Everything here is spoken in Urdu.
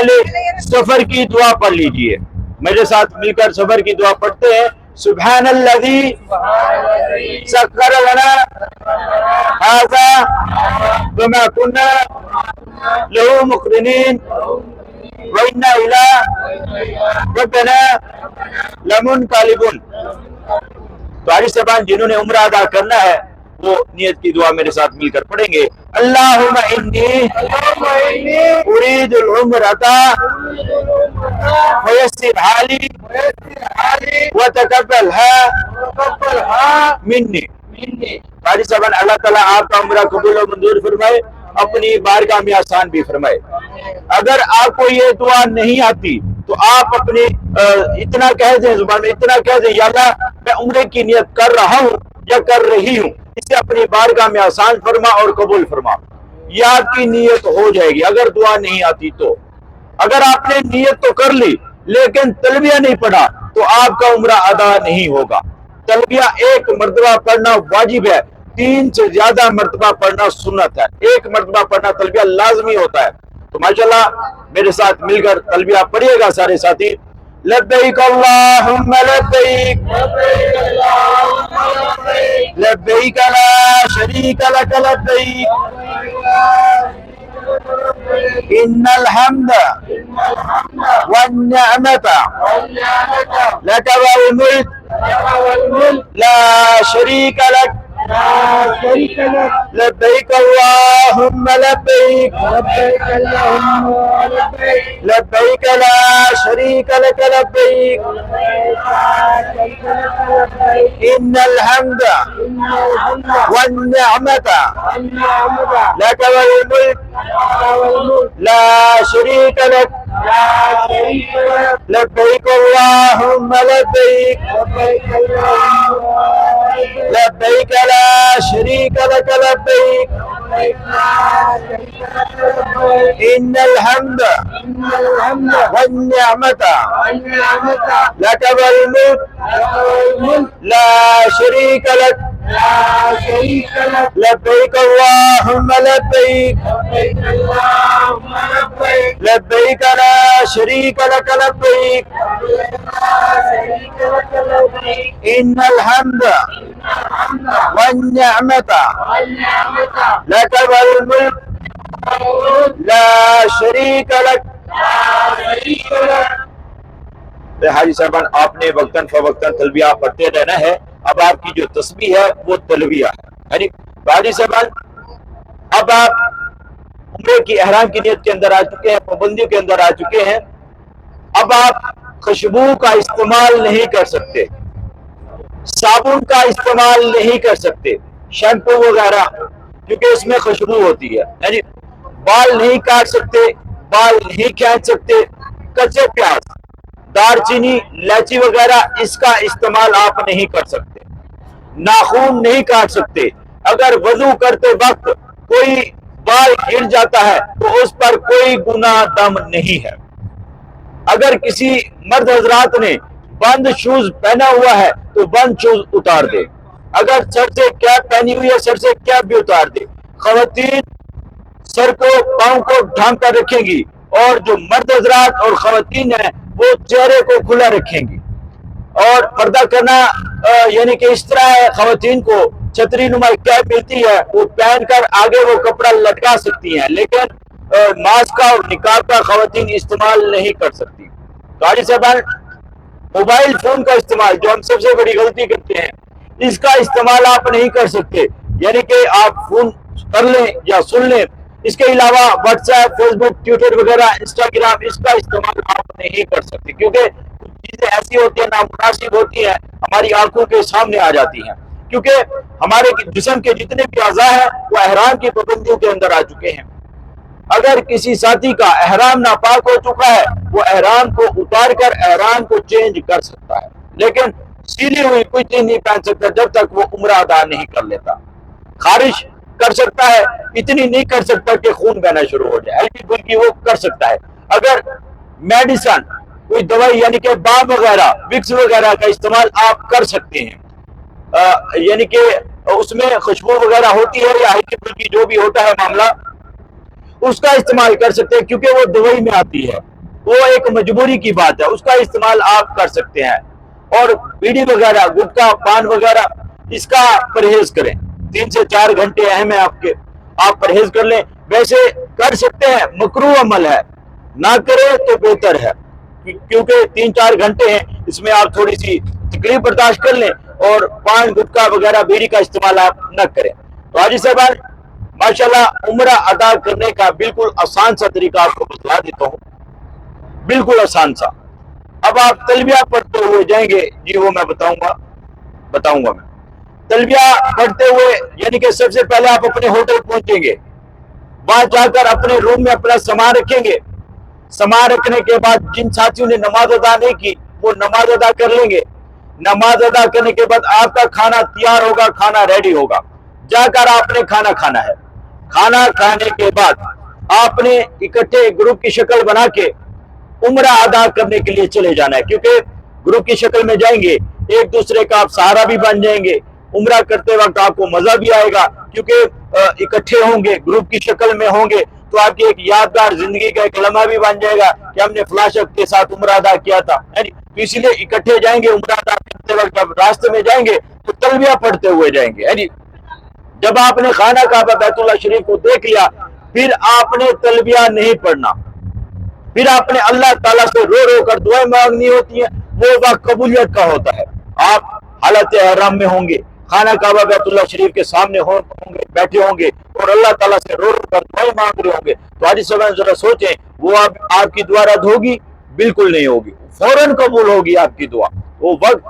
پہلے سفر کی دعا پڑھ لیجئے، میرے ساتھ مل کر سفر کی دعا پڑھتے ہیں۔ سبحان الذی سخر لنا ھذا وما كنا له مقرنین وإنا إلی ربنا لمنقلبون۔ تو حاجی صاحبان جنہوں نے عمرہ ادا کرنا ہے وہ نیت کی دعا میرے ساتھ مل کر پڑھیں گے۔ اللہم انی ارید العمرۃ فیسر حالی وتقبلھا منی۔ حاجی صاحبان اللہ تعالیٰ آپ کا عمرہ قبول و منظور فرمائے، اپنی بارگاہ میں آسان بھی فرمائے۔ اگر آپ کو یہ دعا نہیں آتی تو آپ اپنے اتنا کہہ دیں، زبان میں اتنا کہہ دیں، یا اللہ میں عمرے کی نیت کر رہا ہوں یا کر رہی ہوں، اسے اپنی بارگاہ میں آسان فرما اور قبول فرما، یہ آپ کی نیت ہو جائے گی۔ اگر دعا نہیں آتی تو اگر آپ نے نیت تو کر لی لیکن تلبیہ نہیں پڑھا تو آپ کا عمرہ ادا نہیں ہوگا۔ تلبیہ ایک مرتبہ پڑھنا واجب ہے، 3 سے زیادہ مرتبہ پڑھنا سنت ہے، ایک مرتبہ پڑھنا تلبیہ لازمی ہوتا ہے۔ تو ماشاءاللہ میرے ساتھ مل کر تلبیہ پڑھیے گا سارے ساتھی۔ لبیک اللہم لبیک لبیک لا شریک لک لبیک ان الحمد والنعمت لک والملک لا شریک لک لبیک اللہم لبیک لبیک لا شریک لک لبیک ان الحمد والنعمت لک والملک لا شریک لک لبیک اللہم لبیک لبیک لا شریک لک لبیک ان الحمد والنعمت لک والملک لا شریک لک لبیک اللہم لبیک لبیک لا شریک لک لبیک ان الحمد والنعمت لک والملک لا شریک لک۔ حاجی صاحبان آپ نے وقتاً فوقتاً تلبیہ پڑھتے رہنا ہے۔ اب آپ کی جو تسبیح ہے وہ تلبیہ ہے۔ حاجی صاحبان اب آپ عمرے کی احرام کی نیت کے اندر آ چکے ہیں، پابندیوں کے اندر آ چکے ہیں۔ اب آپ خوشبو کا استعمال نہیں کر سکتے، صابن کا استعمال نہیں کر سکتے، شیمپو وغیرہ، کیونکہ اس میں خوشبو ہوتی ہے۔ یعنی بال نہیں کاٹ سکتے، بال نہیں کھینچ سکتے، کچے پیاز، دار چینی، الائچی وغیرہ اس کا استعمال آپ نہیں کر سکتے، ناخون نہیں کاٹ سکتے۔ اگر وضو کرتے وقت کوئی بال گر جاتا ہے تو اس پر کوئی گناہ دم نہیں ہے۔ اگر کسی مرد حضرات نے بند شوز پہنا ہوا ہے تو بند شوز اتار دے، اگر سر سے کیپ پہنی ہوئی ہے سر سے کیپ بھی اتار دے۔ خواتین سر کو پاؤں کو ڈھانپ کر رکھیں گی اور جو مرد حضرات اور خواتین ہیں وہ چہرے کو کھلا رکھیں گی۔ اور پردہ کرنا یعنی کہ اس طرح ہے، خواتین کو چھتری نما کیپ ملتی ہے، وہ پہن کر آگے وہ کپڑا لٹکا سکتی ہیں، لیکن ماسک کا اور نقاب کا خواتین استعمال نہیں کر سکتی۔ تو حاجی صاحبان موبائل فون کا استعمال، جو ہم سب سے بڑی غلطی کرتے ہیں، اس کا استعمال آپ نہیں کر سکتے۔ یعنی کہ آپ فون کر لیں یا سن لیں، اس کے علاوہ واٹس ایپ، فیس بک، ٹویٹر وغیرہ، انسٹاگرام، اس کا استعمال آپ نہیں کر سکتے، کیونکہ کچھ چیزیں ایسی ہوتی ہیں نامناسب ہوتی ہیں، ہماری آنکھوں کے سامنے آ جاتی ہیں، کیونکہ ہمارے جسم کے جتنے بھی اعضاء ہیں وہ احرام کی پابندیوں کے اندر آ چکے ہیں۔ اگر کسی ساتھی کا احرام ناپاک ہو چکا ہے وہ احرام کو اتار کر احرام کو چینج کر سکتا ہے، لیکن سیلی ہوئی کوئی چیز نہیں پہن سکتا جب تک وہ عمرہ ادا نہیں کر لیتا۔ خارش کر سکتا ہے، اتنی نہیں کر سکتا کہ خون بہنا شروع ہو جائے، ہلکی پھلکی وہ کر سکتا ہے۔ اگر میڈیسن کوئی دوائی یعنی کہ بام وغیرہ، وکس وغیرہ کا استعمال آپ کر سکتے ہیں، یعنی کہ اس میں خوشبو وغیرہ ہوتی ہے یا ہلکی پھلکی جو بھی ہوتا ہے معاملہ، اس کا استعمال کر سکتے ہیں کیونکہ وہ دوائی میں آتی ہے۔ وہ ایک مجبوری کی بات ہے، اس کا استعمال آپ کر سکتے ہیں۔ اور بیڑی وغیرہ، گٹکا، پان وغیرہ، اس کا پرہیز کریں۔ 3 سے 4 گھنٹے اہم ہیں آپ کے، آپ پرہیز کر لیں۔ ویسے کر سکتے ہیں، مکروہ عمل ہے، نہ کرے تو بہتر ہے، کیونکہ 3-4 گھنٹے ہیں، اس میں آپ تھوڑی سی تکلیف برداشت کر لیں، اور پان، گٹکا وغیرہ، بیڑی کا استعمال آپ نہ کریں۔ تو حاجی صاحبان، ماشاءاللہ عمرہ ادا کرنے کا بالکل آسان سا طریقہ آپ کو بتلا دیتا ہوں، بالکل آسان سا۔ اب آپ تلبیہ پڑھتے ہوئے جائیں گے، جی وہ میں بتاؤں گا میں تلبیہ پڑھتے ہوئے، یعنی کہ سب سے پہلے آپ اپنے ہوٹل پہنچیں گے، وہاں جا کر اپنے روم میں اپنا سامان رکھیں گے۔ سامان رکھنے کے بعد جن ساتھیوں نے نماز ادا نہیں کی وہ نماز ادا کر لیں گے۔ نماز ادا کرنے کے بعد آپ کا کھانا تیار ہوگا، کھانا ریڈی ہوگا، جا کر آپ نے کھانا کھانا ہے۔ کھانا کھانے کے بعد آپ نے اکٹھے گروپ کی شکل بنا کے عمرہ ادا کرنے کے لیے چلے جانا ہے، کیونکہ گروپ کی شکل میں جائیں گے، ایک دوسرے کا آپ سہارا بھی بن جائیں گے، عمرہ کرتے وقت آپ کو مزہ بھی آئے گا، کیونکہ اکٹھے ہوں گے، گروپ کی شکل میں ہوں گے، تو آپ کی ایک یادگار زندگی کا ایک لمحہ بھی بن جائے گا کہ ہم نے فلاں شخص کے ساتھ عمرہ ادا کیا تھا۔ تو اسی لیے اکٹھے جائیں گے، عمرہ ادا کرتے وقت جب راستے میں جائیں گے تو تلبیہ پڑھتے ہوئے جائیں گے۔ جب آپ نے خانہ کعبہ بیت اللہ شریف کو دیکھ لیا، پھر آپ نے تلبیہ نہیں پڑھنا، پھر آپ نے اللہ تعالیٰ سے رو رو کر دعائیں مانگنی ہوتی ہیں، وہ وقت قبولیت کا ہوتا ہے۔ آپ حالت احرام میں ہوں گے، خانہ کعبہ بیت اللہ شریف کے سامنے ہوں گے، بیٹھے ہوں گے، اور اللہ تعالیٰ سے رو رو کر دعائیں مانگ رہے ہوں گے، تو حاجی صاحب ذرا سوچیں، وہ آپ کی دعا رد ہوگی؟ بالکل نہیں ہوگی، فوراً قبول ہوگی آپ کی دعا۔ وہ وقت